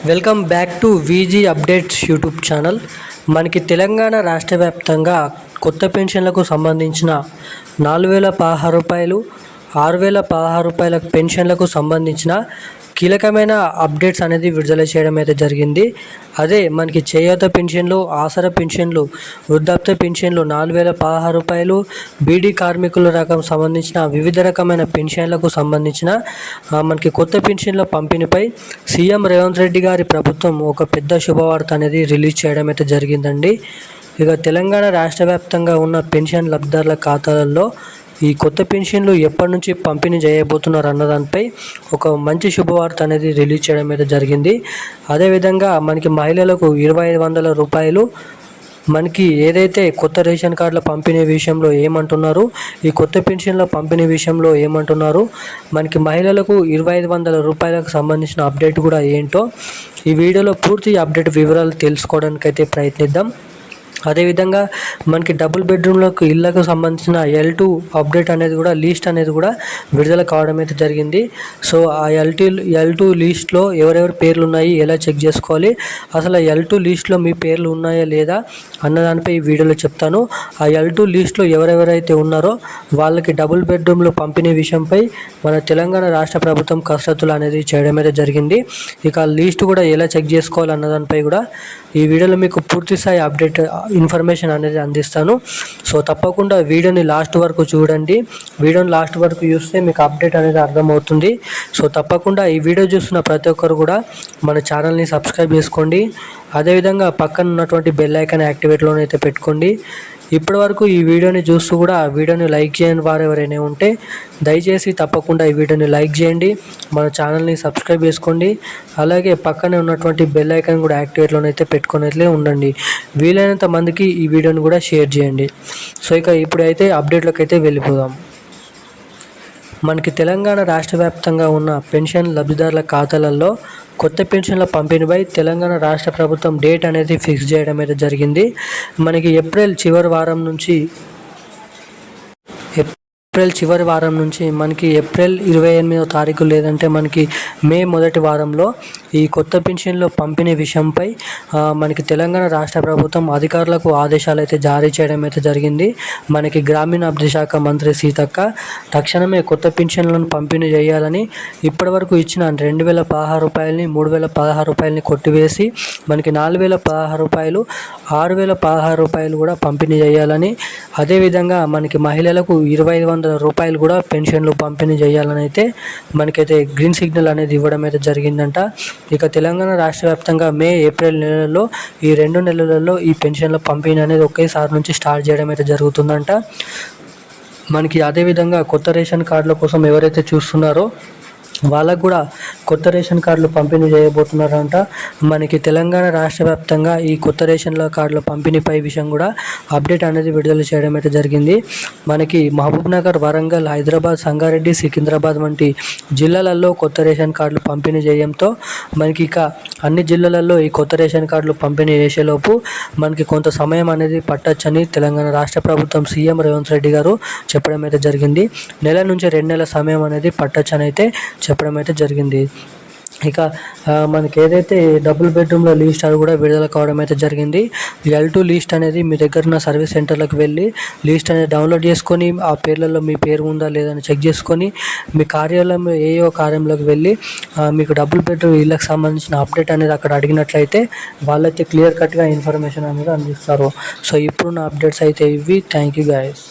Welcome back to VG updates YouTube channel. మనకి తెలంగాణ రాష్ట్ర వ్యాప్తంగా కొత్త పెన్షన్లకు సంబంధించిన 4,016 రూపాయలు, 6,016 రూపాయల పెన్షన్లకు సంబంధించిన కీలకమైన అప్డేట్స్ అనేది విడుదల చేయడం అయితే జరిగింది. అదే మనకి చేయూత పెన్షన్లు, ఆసరా పెన్షన్లు, వృద్ధాప్య పెన్షన్లు 4,016 రూపాయలు, బీడీ కార్మికుల రకం సంబంధించిన వివిధ రకమైన పెన్షన్లకు సంబంధించిన మనకి కొత్త పెన్షన్ల పంపిణీపై సీఎం రేవంత్ రెడ్డి గారి ప్రభుత్వం ఒక పెద్ద శుభవార్త అనేది రిలీజ్ చేయడం అయితే జరిగిందండి. ఇక తెలంగాణ రాష్ట్ర వ్యాప్తంగా ఉన్న పెన్షన్ లబ్ధిదారుల ఖాతాలలో ఈ కొత్త పెన్షన్లు ఎప్పటి నుంచి పంపిణీ చేయబోతున్నారు అన్న దానిపై ఒక మంచి శుభవార్త అనేది రిలీజ్ చేయడం అయితే జరిగింది. అదేవిధంగా మనకి మహిళలకు 2,500 రూపాయలు, మనకి ఏదైతే కొత్త రేషన్ కార్డుల పంపిణీ విషయంలో ఏమంటున్నారు, ఈ కొత్త పెన్షన్ల పంపిణీ విషయంలో ఏమంటున్నారు, మనకి మహిళలకు 2,500 రూపాయలకు సంబంధించిన అప్డేట్ కూడా ఏంటో ఈ వీడియోలో పూర్తి అప్డేట్ వివరాలు తెలుసుకోవడానికి అయితే ప్రయత్నిద్దాం. అదేవిధంగా మనకి డబుల్ బెడ్రూమ్లకు ఇళ్లకు సంబంధించిన L2 అప్డేట్ అనేది కూడా లిస్ట్ అనేది కూడా విడుదల కావడం అయితే జరిగింది. సో ఆ L2 లిస్ట్లో ఎవరెవరి పేర్లు ఉన్నాయి, ఎలా చెక్ చేసుకోవాలి, అసలు L2 లిస్ట్లో మీ పేర్లు ఉన్నాయా లేదా అన్నదానిపై ఈ వీడియోలో చెప్తాను. ఆ L2 లిస్ట్లో ఎవరెవరైతే ఉన్నారో వాళ్ళకి డబుల్ బెడ్రూమ్లు పంపిణీ విషయంపై మన తెలంగాణ రాష్ట్ర ప్రభుత్వం కసరత్తులు అనేది చేయడం అయితే జరిగింది. ఇక ఆ లిస్ట్ కూడా ఎలా చెక్ చేసుకోవాలి అన్నదానిపై కూడా ఈ వీడియోలో మీకు పూర్తి స్థాయి అప్డేట్ ఇన్ఫర్మేషన్ అనేది అందిస్తాను. సో తప్పకుండా వీడియోని లాస్ట్ వరకు చూడండి. వీడియోని లాస్ట్ వరకు చూస్తే మీకు అప్డేట్ అనేది అర్థమవుతుంది. సో తప్పకుండా ఈ వీడియో చూస్తున్న ప్రతి ఒక్కరు కూడా మన ఛానల్ని సబ్స్క్రైబ్ చేసుకోండి. అదేవిధంగా పక్కన ఉన్నటువంటి బెల్ ఐకాన్ యాక్టివేట్లోనైతే పెట్టుకోండి. ఇప్పటి వరకు ఈ వీడియోని చూస్తూ కూడా ఆ వీడియోని లైక్ చేయని వారు ఎవరైనా ఉంటే దయచేసి తప్పకుండా ఈ వీడియోని లైక్ చేయండి, మన ఛానల్ని సబ్స్క్రైబ్ చేసుకోండి. అలాగే పక్కనే ఉన్నటువంటి బెల్ ఐకాన్ కూడా యాక్టివేట్లోనైతే పెట్టుకునేట్లే ఉండండి. వీలైనంత మందికి ఈ వీడియోని కూడా షేర్ చేయండి. సో ఇక ఇప్పుడైతే అప్డేట్లోకి అయితే వెళ్ళిపోదాం. మనకి తెలంగాణ రాష్ట్ర వ్యాప్తంగా ఉన్న పెన్షన్ లబ్ధిదారుల ఖాతాలలో కొత్త పెన్షన్ల పంపిణీపై తెలంగాణ రాష్ట్ర ప్రభుత్వం డేట్ అనేది ఫిక్స్ చేయడం అయితే జరిగింది. మనకి ఏప్రిల్ చివరి వారం నుంచి మనకి ఏప్రిల్ 28వ తారీఖు లేదంటే మనకి మే మొదటి వారంలో ఈ కొత్త పెన్షన్ల పంపిణీ విషయంపై మనకి తెలంగాణ రాష్ట్ర ప్రభుత్వం అధికారులకు ఆదేశాలు అయితే జారీ చేయడం అయితే జరిగింది. మనకి గ్రామీణాభివృద్ధి శాఖ మంత్రి సీతక్క తక్షణమే కొత్త పెన్షన్లను పంపిణీ చేయాలని ఇప్పటివరకు ఇచ్చిన 2,016 రూపాయలని 3,016 రూపాయలని కొట్టివేసి మనకి 4,016 రూపాయలు, 6,016 రూపాయలు కూడా పంపిణీ చేయాలని, అదేవిధంగా మనకి మహిళలకు 2,500 రూపాయలు కూడా పెన్షన్లు పంపిణీ చేయాలని అయితే మనకైతే గ్రీన్ సిగ్నల్ అనేది ఇవ్వడం అయితే జరిగిందంట. ఇక తెలంగాణ రాష్ట్ర వ్యాప్తంగా మే, ఏప్రిల్ నెలల్లో ఈ 2 నెలలలో ఈ పెన్షన్ల పంపిణీ అనేది ఒకేసారి నుంచి స్టార్ట్ చేయడం అయితే జరుగుతుందంట. మనకి అదేవిధంగా కొత్త రేషన్ కార్డుల కోసం ఎవరైతే చూస్తున్నారో వాళ్ళకు కూడా కొత్త రేషన్ కార్డులు పంపిణీ చేయబోతున్నారంట. మనకి తెలంగాణ రాష్ట్ర వ్యాప్తంగా ఈ కొత్త రేషన్ల కార్డుల పంపిణీపై విషయం కూడా అప్డేట్ అనేది విడుదల చేయడం అయితే జరిగింది. మనకి మహబూబ్నగర్, వరంగల్, హైదరాబాద్, సంగారెడ్డి, సికింద్రాబాద్ వంటి జిల్లాలలో కొత్త రేషన్ కార్డులు పంపిణీ చేయడంతో మనకి ఇక అన్ని జిల్లాలలో ఈ కొత్త రేషన్ కార్డులు పంపిణీ చేసేలోపు మనకి కొంత సమయం అనేది పట్టొచ్చని తెలంగాణ రాష్ట్ర ప్రభుత్వం సీఎం రేవంత్ రెడ్డి గారు చెప్పడం అయితే జరిగింది. నెల నుంచి 2 నెలల సమయం అనేది పట్టొచ్చని అయితే చెప్పడం అయితే జరిగింది. ఇక మనకి ఏదైతే డబుల్ బెడ్రూమ్ల లిస్ట్ అది కూడా విడుదల కావడం అయితే జరిగింది. L2 లిస్ట్ అనేది మీ దగ్గర ఉన్న సర్వీస్ సెంటర్లకు వెళ్ళి లిస్ట్ అనేది డౌన్లోడ్ చేసుకొని ఆ పేర్లలో మీ పేరు ఉందా లేదని చెక్ చేసుకొని మీ కార్యాలయం ఏయో కార్యంలోకి వెళ్ళి మీకు డబుల్ బెడ్రూమ్ ఇళ్ళకి సంబంధించిన అప్డేట్ అనేది అక్కడ అడిగినట్లయితే వాళ్ళైతే క్లియర్ కట్గా ఇన్ఫర్మేషన్ అనేది అందిస్తారు. సో ఇప్పుడున్న అప్డేట్స్ అయితే ఇవి. Thank you guys.